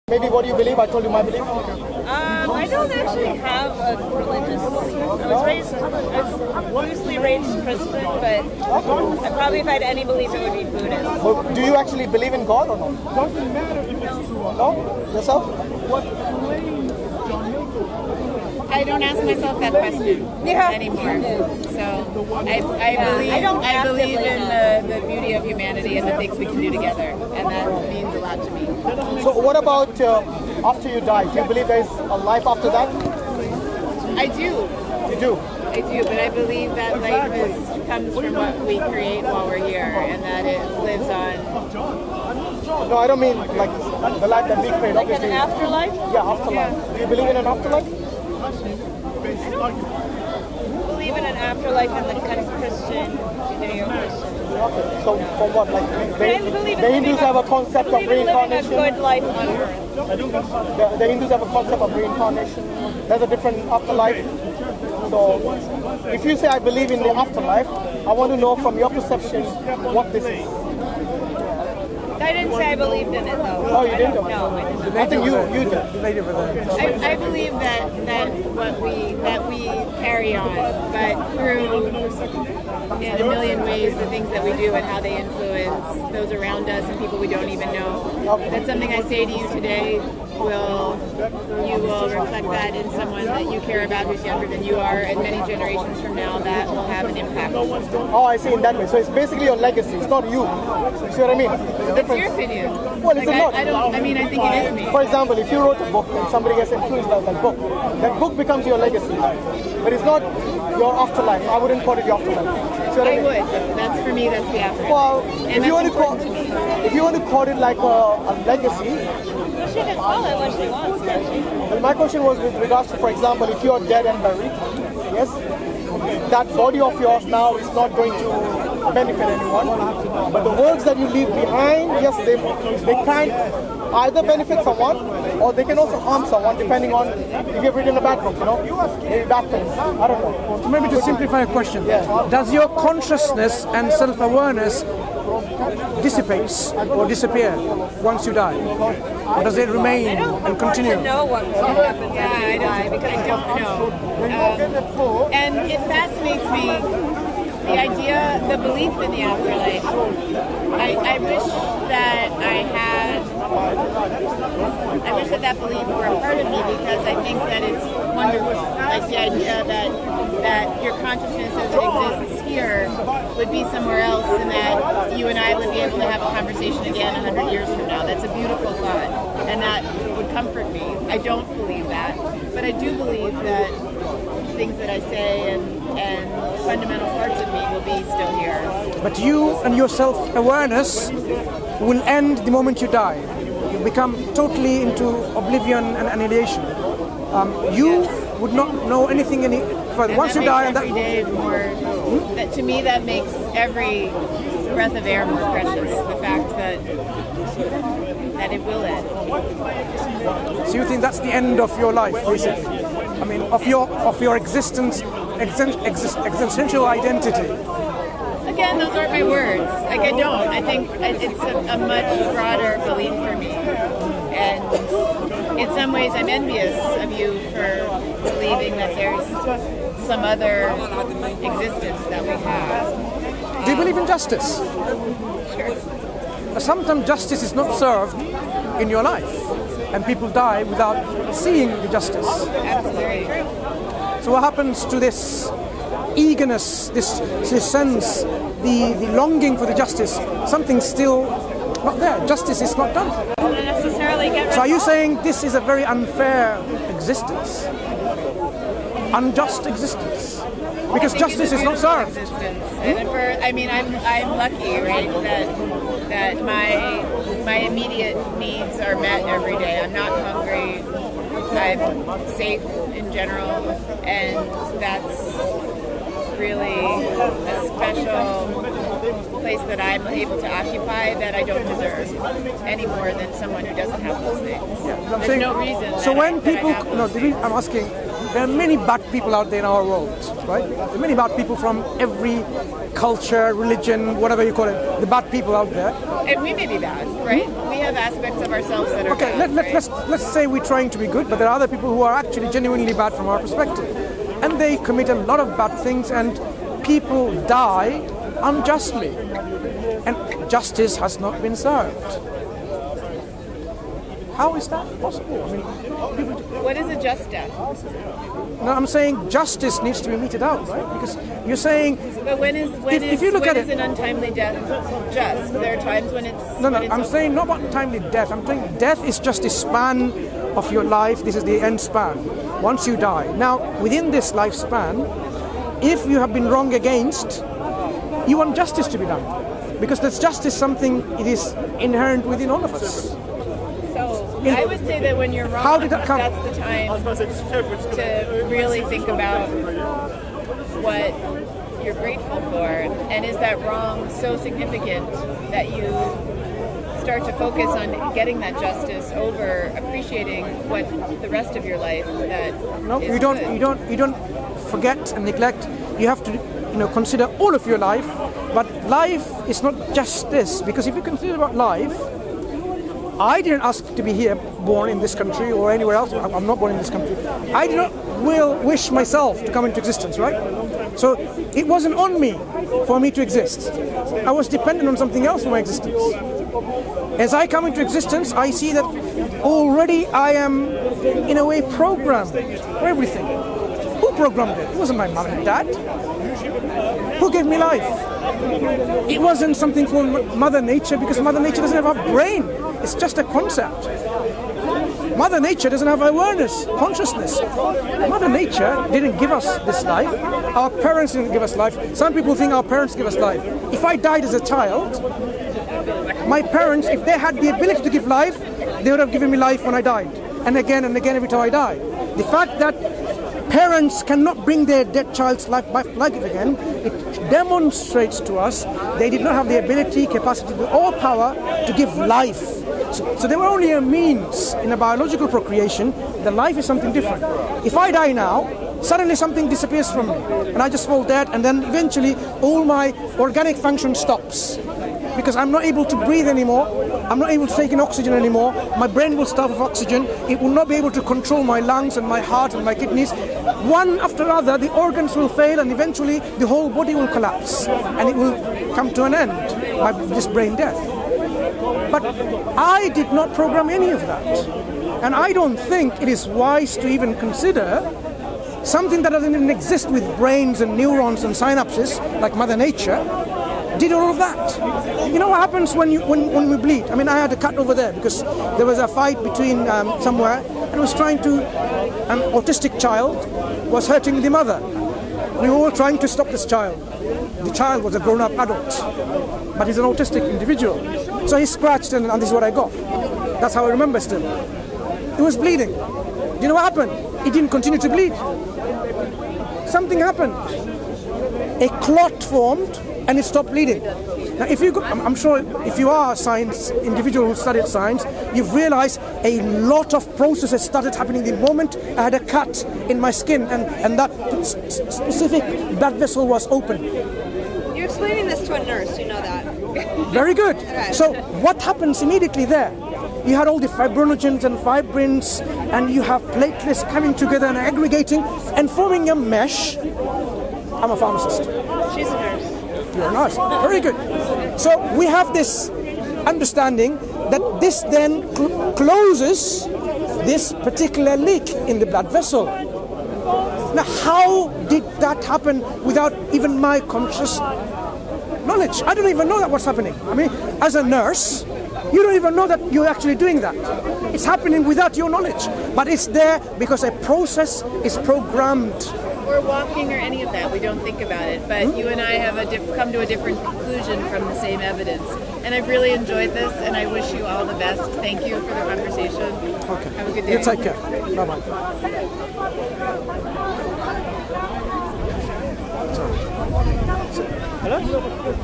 Maybe what do you believe? I told you my belief. I don't actually have a religious belief. I was loosely raised Christian, but probably if I had any belief, it would be Buddhist. Well, do you actually believe in God or not? Doesn't matter if it's true or not. No? Yourself? What claims John I don't ask myself that question anymore. So I believe in the beauty of humanity and the things we can do together, and that means a lot to me. So what about after you die? Do you believe there is a life after that? I do. You do? I do, but I believe that life comes from what we create while we're here, and that it lives on. No, I don't mean like the life that we create. Like an afterlife? Yeah, afterlife. Yeah. Do you believe in an afterlife? I don't believe in an afterlife in the kind of Christian, Judeo-Christian. Okay, so for what? Like the Hindus have a concept of reincarnation. A good life on earth. The Hindus have a concept of reincarnation. There's a different afterlife. So if you say I believe in the afterlife, I want to know from your perception what this is. I didn't say I believed in it though. Oh, you didn't? No, I didn't. I think you did. I believe that we carry on, but through in a million ways the things that we do and how they influence those around us and people we don't even know. That's something I say to you today. You will reflect that in someone that you care about who's younger than you are, and many generations from now that will have an impact. Oh, I see in that way. So it's basically your legacy. It's not you. You see what I mean? It's your opinion. Well, it's not. I mean, I think it is me. For example, if you wrote a book and somebody gets influenced by that book becomes your legacy. But it's not your afterlife. I wouldn't call it your afterlife. I would. That's for me. That's the afterlife. Well, and if you want to call it like a legacy. She can call it what she wants. Well, my question was with regards to, for example, if you are dead and buried, yes, that body of yours now is not going to benefit anyone. But the works that you leave behind, yes, they can either benefit someone or they can also harm someone, depending on if you've written a bad book, maybe bad things. I don't know. So maybe to simplify a question, does your consciousness and self-awareness dissipates or disappear once you die? Or does it remain and continue? I don't know what happens I don't know. And it fascinates me, the idea, the belief in the afterlife. I wish that belief were a part of me, because I think that it's wonderful. Like the idea that your consciousness as it exists here would be somewhere else, and that you and I would be able to have a conversation again 100 years from now. That's a beautiful thought, and that would comfort me. I don't believe that, but I do believe that things that I say and fundamental parts of me will be still here. But you and your self-awareness will end the moment you die. You become totally into oblivion and annihilation. You would not know anything any further. Once you die, every day more. That, to me, that makes every breath of air more precious. The fact that it will end. So you think that's the end of your life, basically? I mean, of your existence, existential identity. Again, those aren't my words. Like, I don't. I think it's a much broader belief for me. And in some ways, I'm envious of you for believing that there's some other existence that we have. Do you believe in justice? Sure. Sometimes justice is not served in your life, and people die without seeing the justice. Absolutely true. So what happens to this eagerness, this sense, the longing for the justice? Something's still not there. Justice is not done. Doesn't necessarily get So are you saying this is a very unfair existence? Unjust existence? Because justice is not served. And I'm lucky, right? That my immediate needs are met every day. I'm not hungry. I'm safe in general, and that's really a special place that I'm able to occupy that I don't deserve any more than someone who doesn't have those things. There's no reason. So when people, I'm asking, there are many bad people out there in our world, right? There are many bad people from every culture, religion, whatever you call it. The bad people out there. And we may be bad, right? We have aspects of ourselves that are Okay, bad, right? let's say we're trying to be good, but there are other people who are actually genuinely bad from our perspective. And they commit a lot of bad things, and people die unjustly. And justice has not been served. How is that possible? I mean, What is a just death? no, I'm saying justice needs to be meted out, right? Because you're saying But when if you look when at is it- an untimely death just? There are times when it's no, when it's I'm over. saying not about timely death. I'm saying death is just the span of your life. This is the end span. Once you die. Now, within this lifespan, if you have been wrong against, you want justice to be done. Because there's justice something, it is inherent within all of us. So I would say that when you're wrong, How did that come? that's the time to really think about what you're grateful for, and is that wrong so significant that you start to focus on getting that justice over appreciating what the rest of your life that No, is you don't. good. You don't forget and neglect. You have to, consider all of your life. But life is not just this. Because if you consider about life, I didn't ask to be here, born in this country or anywhere else. I'm not born in this country. I did not wish myself to come into existence, right? So it wasn't on me for me to exist. I was dependent on something else for my existence. As I come into existence, I see that already I am, in a way, programmed for everything. Who programmed it? It wasn't my mom and dad. Who gave me life? It wasn't something called Mother Nature, because Mother Nature doesn't have a brain. It's just a concept. Mother Nature doesn't have awareness, consciousness. Mother Nature didn't give us this life. Our parents didn't give us life. Some people think our parents give us life. If I died as a child, my parents, if they had the ability to give life, they would have given me life when I died. And again every time I die. The fact that parents cannot bring their dead child's life again, it demonstrates to us they did not have the ability, capacity, or power to give life. So they were only a means in a biological procreation. The life is something different. If I die now, suddenly something disappears from me, and I just fall dead, and then eventually all my organic function stops. Because I'm not able to breathe anymore, I'm not able to take in oxygen anymore, my brain will starve of oxygen, it will not be able to control my lungs and my heart and my kidneys. One after another, the organs will fail, and eventually the whole body will collapse, and it will come to an end by this brain death. But I did not program any of that. And I don't think it is wise to even consider something that doesn't even exist with brains and neurons and synapses, like Mother Nature, did all of that. You know what happens when we bleed? I mean, I had a cut over there because there was a fight between somewhere, and was trying to, an autistic child was hurting the mother. We were all trying to stop this child. The child was a grown-up adult, but he's an autistic individual. So he scratched, and this is what I got. That's how I remember still. It was bleeding. Do you know what happened? It didn't continue to bleed. Something happened. A clot formed, and it stopped bleeding. Now, I'm sure if you are a science individual who studied science, you've realized a lot of processes started happening the moment I had a cut in my skin, and that specific blood vessel was open. You're explaining this to a nurse, you know that. Very good. So what happens immediately there? You had all the fibrinogens and fibrins, and you have platelets coming together and aggregating and forming a mesh. I'm a pharmacist. She's a nurse. You're a nurse. Very good. So we have this understanding that this then closes this particular leak in the blood vessel. Now, how did that happen without even my conscious knowledge? I don't even know that what's happening. I mean, as a nurse, you don't even know that you're actually doing that. It's happening without your knowledge, but it's there because a process is programmed. We're walking or any of that, we don't think about it, but you and I have come to a different conclusion from the same evidence. And I've really enjoyed this, and I wish you all the best. Thank you for the conversation. Okay. Have a good day. You take care. Bye-bye. Hello?